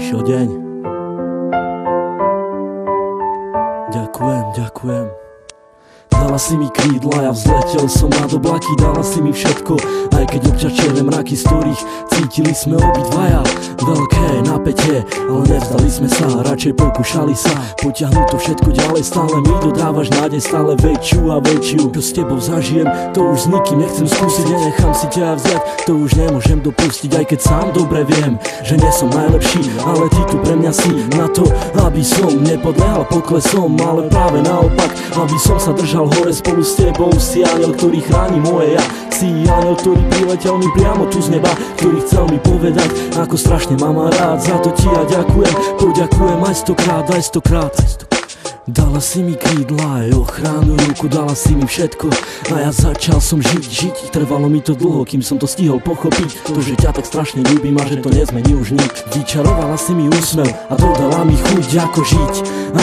Prišiel deň. Ďakujem. Dala si mi krídla, ja vzletel som nad oblaky. Dala si mi všetko, aj keď občas černé mraky, z ktorých cítili sme obidvaja veľké napätie, ale nevzdali sme sa, radšej pokúšali sa potiahnuť to všetko ďalej. Stále mi dodávaš nádej, stále väčšiu a väčšiu. Čo s tebou zažijem, to už s nikým nechcem skúsiť. Nenechám si ťa vziať, to už nemôžem dopustiť. Aj keď sám dobre viem, že nie som najlepší, ale ty tu pre mňa si na to, aby som nepodlehal poklesom, ale práve naopak, aby som sa držal hore spolu s tebou. Si aniel, ktorý chráni moje ja. Si aniel, ktorý priletel mi priamo tu z neba, ktorý chcel mi povedať, ako strašne mám rád. Za to ti ja ďakujem, poďakujem aj stokrát. Dala si mi krídla aj ochranu ruku, dala si mi všetko a ja začal som žiť. Trvalo mi to dlho, kým som to stihol pochopiť, to, že ťa tak strašne ľúbim a že to nezmení už nik. Vyčarovala si mi úsmev a dodala mi chuť, ako žiť,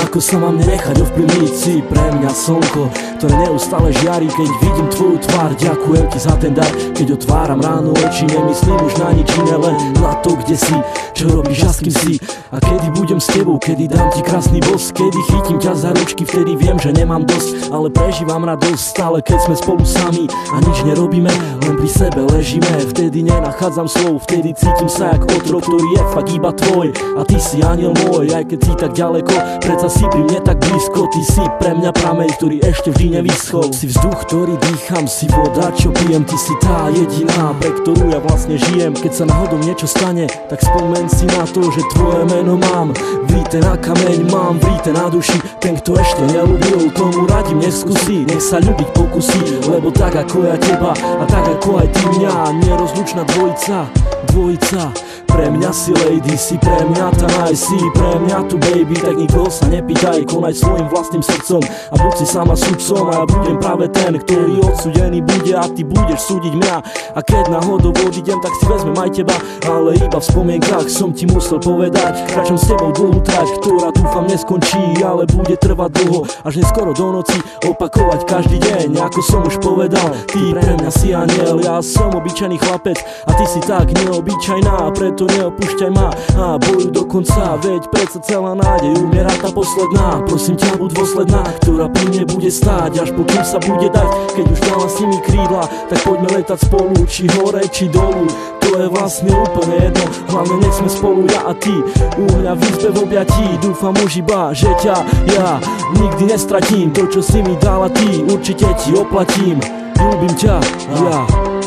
ako sa mám nenechať ovplyvniť. Si pre mňa slnko, ktoré neustále žiari, keď vidím tvoju tvár. Ďakujem ti za ten dar, keď otváram ráno oči, nemyslím už na nič iné, len na to, kde si, čo robíš a s kým si. A kedy budem s tebou, kedy dám ti krásny boss, kedy chytím ťa za ručky, vtedy viem, že nemám dosť, ale prežívam radosť stále, keď sme spolu sami a nič nerobíme, len pri sebe ležíme. Vtedy nenachádzam slov, vtedy cítim sa jak otrok, ktorý je fakt iba tvoj. A ty si aniel môj, aj keď si tak ďaleko, predsa si pri mne tak blízko. Ty si pre mňa prameň, ktorý ešte vždy nevyschol. Si vzduch, ktorý dýcham, si voda, čo pijem. Ty si tá jediná, pre ktorú ja vlastne žijem. Keď sa náhodou niečo stane, tak spomeň si na to, že tvoje meno mám vrité na kameň, mám vrité na duši. Ten, kto ešte neľúbil, tomu radím neskúsi, nech sa ľúbiť pokusí, lebo tak ako ja teba a tak ako aj ty mňa, nerozlučná dvojica. Pre mňa si lady, si pre mňa tá si pre mňa tu baby, tak nikoho sa nepýtaj, konaj svojim vlastným srdcom a buď si sama sudcom a ja budem práve ten, ktorý odsúdený bude a ty budeš súdiť mňa. A keď náhodou odídem, tak si vezmem aj teba, ale iba v spomienkach som ti musel povedať, kráčam s tebou dlhú trať, ktorá dúfam neskončí, ale bude trvať dlho, až neskoro do noci, opakovať každý deň, ako som už povedal. Ty pre mňa si aniel, ja som obyčajný chlapec a ty si tak neobyčajná, preto neopúšťaj ma a bojuj do konca, veď predsa celá nádej umiera tá posledná. Prosím ťa, buď dôsledná, ktorá pri mne bude stáť, až pokým sa bude dať. Keď už dala si mi krídla, tak poďme letať spolu, či hore, či dolu, to je vlastne úplne jedno, hlavne nech sme spolu ja a ty, u mňa v izbe v objatí. Dúfam už iba, že ťa ja nikdy nestratím, to čo si mi dala ty, určite ti oplatím. Ľúbim ťa, ja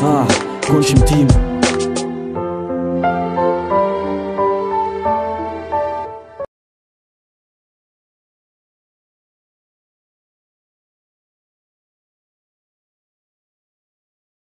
a končím tým.